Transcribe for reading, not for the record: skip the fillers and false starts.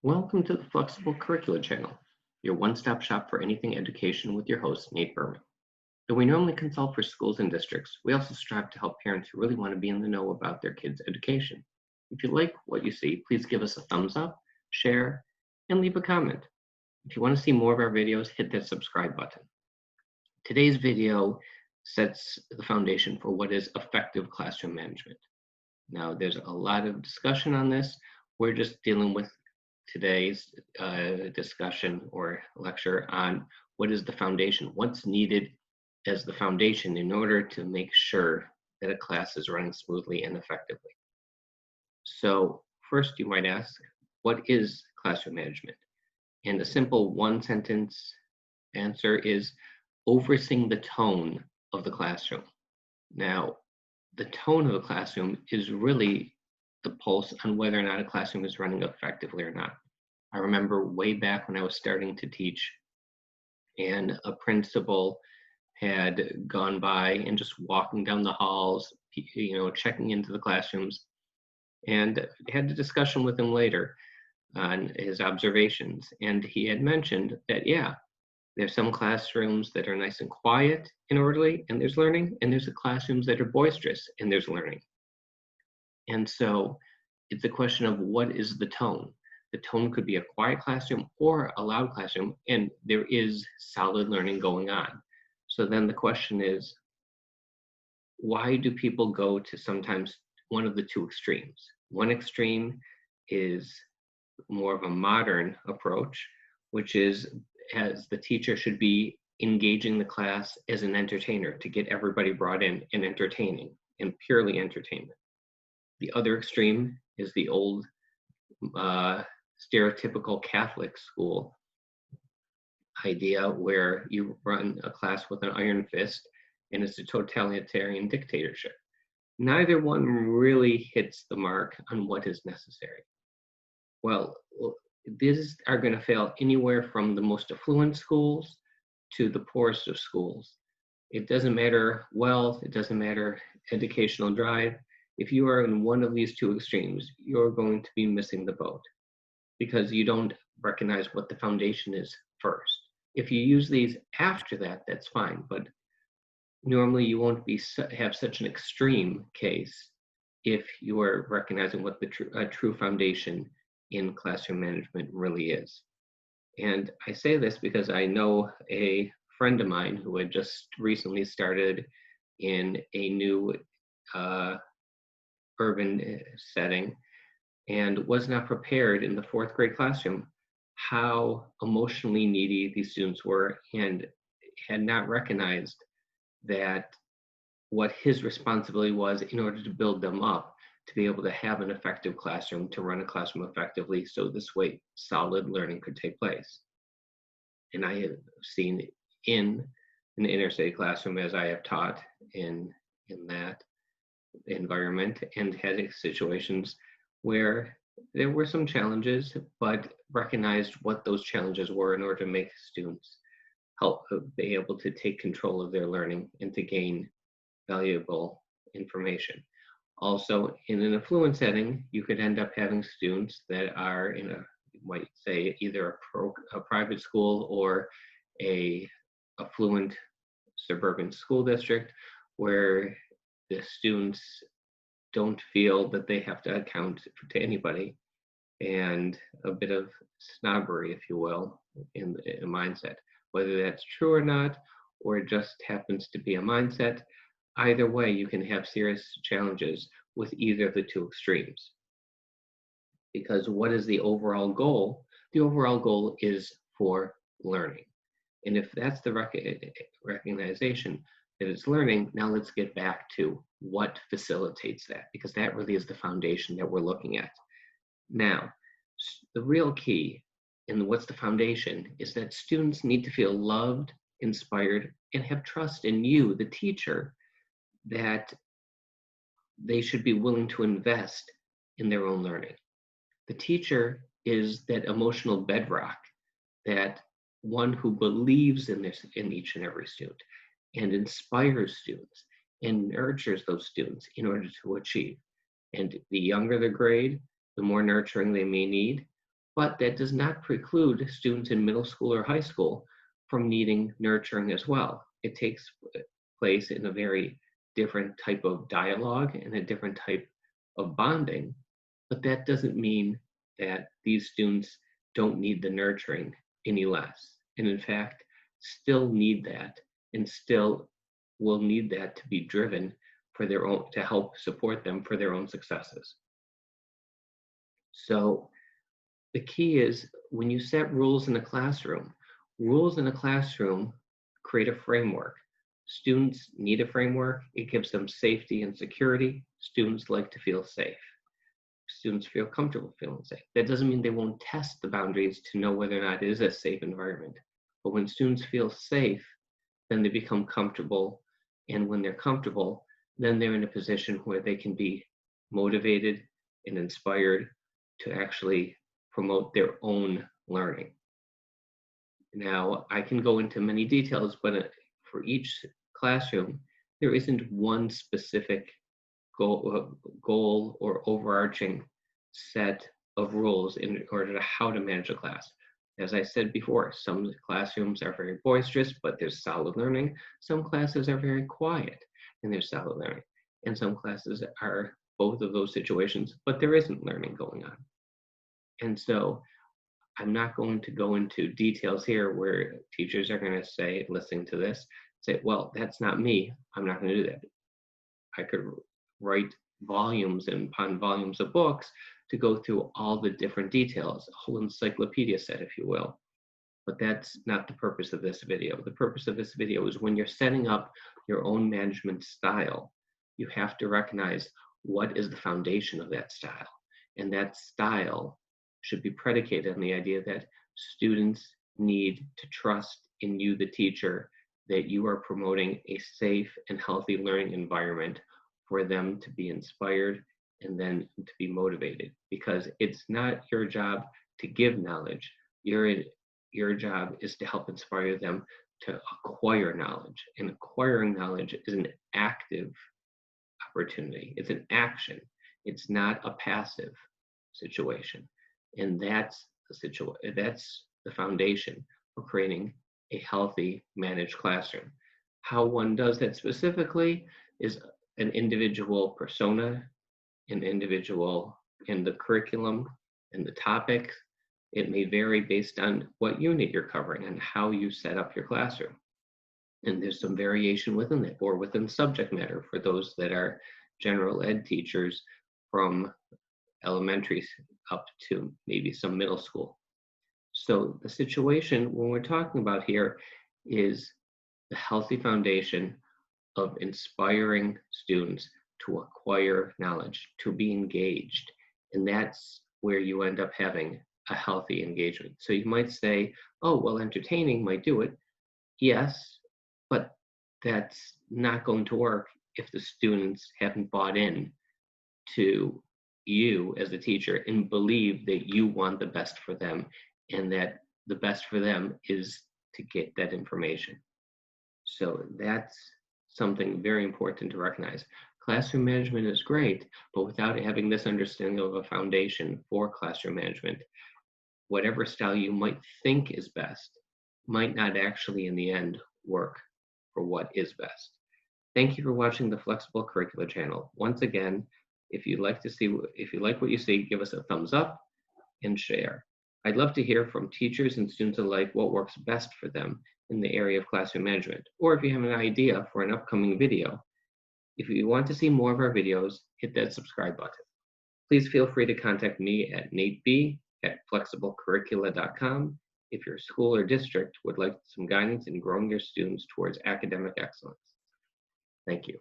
Welcome to the Flexible Curricula channel, your one-stop shop for anything education with your host, Nate Berman. Though we normally consult for schools and districts, we also strive to help parents who really want to be in the know about their kids' education. If you like what you see, please give us a thumbs up, share, and leave a comment. If you want to see more of our videos, hit that subscribe button. Today's video sets the foundation for what is effective classroom management. Now, there's a lot of discussion on this. We're just dealing with today's discussion or lecture on what is the foundation, what's needed as the foundation in order to make sure that a class is running smoothly and effectively. So first you might ask, what is classroom management? And a simple one-sentence answer is overseeing the tone of the classroom. Now, the tone of the classroom is really the pulse on whether or not a classroom is running effectively or not. I remember way back when I was starting to teach, and a principal had gone by and just walking down the halls, checking into the classrooms, and had a discussion with him later on his observations. And he had mentioned that, yeah, there's some classrooms that are nice and quiet and orderly, and there's learning, and there's classrooms that are boisterous, and there's learning. And so it's a question of what is the tone. The tone could be a quiet classroom or a loud classroom, and there is solid learning going on. So then the question is, why do people go to sometimes one of the two extremes? One extreme is more of a modern approach, which is as the teacher should be engaging the class as an entertainer to get everybody brought in and entertaining and purely entertainment. The other extreme is the old stereotypical Catholic school idea where you run a class with an iron fist and it's a totalitarian dictatorship. Neither one really hits the mark on what is necessary. Well, these are going to fail anywhere from the most affluent schools to the poorest of schools. It doesn't matter wealth, it doesn't matter educational drive. If you are in one of these two extremes, you're going to be missing the boat because you don't recognize what the foundation is first. If you use these after that, that's fine, but normally you won't have such an extreme case if you are recognizing what the true foundation in classroom management really is. And I say this because I know a friend of mine who had just recently started in a new urban setting and was not prepared in the fourth grade classroom how emotionally needy these students were and had not recognized that what his responsibility was in order to build them up to be able to have an effective classroom, to run a classroom effectively, so this way solid learning could take place. And I have seen in an inner city classroom, as I have taught in that environment, and had situations where there were some challenges, but recognized what those challenges were in order to make students help be able to take control of their learning and to gain valuable information. Also, in an affluent setting, you could end up having students that are in you might say, either a private school or a affluent suburban school district where the students don't feel that they have to account to anybody, and a bit of snobbery, if you will, in a mindset. Whether that's true or not, or it just happens to be a mindset, either way, you can have serious challenges with either of the two extremes. Because what is the overall goal? The overall goal is for learning. And if that's the recognition that it's learning, now let's get back to what facilitates that, because that really is the foundation that we're looking at. Now, the real key and what's the foundation is that students need to feel loved, inspired, and have trust in you, the teacher, that they should be willing to invest in their own learning. The teacher is that emotional bedrock, that one who believes in each and every student and inspires students and nurtures those students in order to achieve. And the younger the grade, the more nurturing they may need, But that does not preclude students in middle school or high school from needing nurturing as well. It takes place in a very different type of dialogue and a different type of bonding, but that doesn't mean that these students don't need the nurturing any less. And in fact, still need that and still will need that to be driven for their own, to help support them for their own successes. So the key is when you set rules in a classroom create a framework. Students need a framework. It gives them safety and security. Students like to feel safe. Students feel comfortable feeling safe. That doesn't mean they won't test the boundaries to know whether or not it is a safe environment. But when students feel safe, then they become comfortable. And when they're comfortable, then they're in a position where they can be motivated and inspired to actually promote their own learning. Now, I can go into many details, but for each classroom, there isn't one specific goal or overarching set of rules in order to how to manage a class. As I said before, some classrooms are very boisterous, but there's solid learning. Some classes are very quiet and there's solid learning. And some classes are both of those situations, but there isn't learning going on. And so I'm not going to go into details here where teachers are going to say, listening to this, say, well, that's not me. I'm not going to do that. I could write volumes and upon volumes of books to go through all the different details, a whole encyclopedia set, if you will. But that's not the purpose of this video. The purpose of this video is when you're setting up your own management style, you have to recognize what is the foundation of that style. And that style should be predicated on the idea that students need to trust in you, the teacher, that you are promoting a safe and healthy learning environment for them to be inspired and then to be motivated. Because it's not your job to give knowledge. Your job is to help inspire them to acquire knowledge. And acquiring knowledge is an active opportunity. It's an action. It's not a passive situation. And that's the foundation for creating a healthy managed classroom. How one does that specifically is an individual persona, an individual in the curriculum and the topic. It may vary based on what unit you're covering and how you set up your classroom. And there's some variation within it or within subject matter for those that are general ed teachers from elementary up to maybe some middle school. So the situation when we're talking about here is the healthy foundation of inspiring students to acquire knowledge, to be engaged. And that's where you end up having a healthy engagement. So you might say, oh, well, entertaining might do it. Yes, but that's not going to work if the students haven't bought in to you as a teacher and believe that you want the best for them and that the best for them is to get that information. So that's something very important to recognize. Classroom management is great, but without having this understanding of a foundation for classroom management, whatever style you might think is best might not actually in the end work for what is best. Thank you for watching the Flexible Curricula channel. Once again, if you like what you see, give us a thumbs up and share. I'd love to hear from teachers and students alike what works best for them in the area of classroom management, or if you have an idea for an upcoming video. If you want to see more of our videos, hit that subscribe button. Please feel free to contact me at nateb@flexiblecurricula.com if your school or district would like some guidance in growing your students towards academic excellence. Thank you.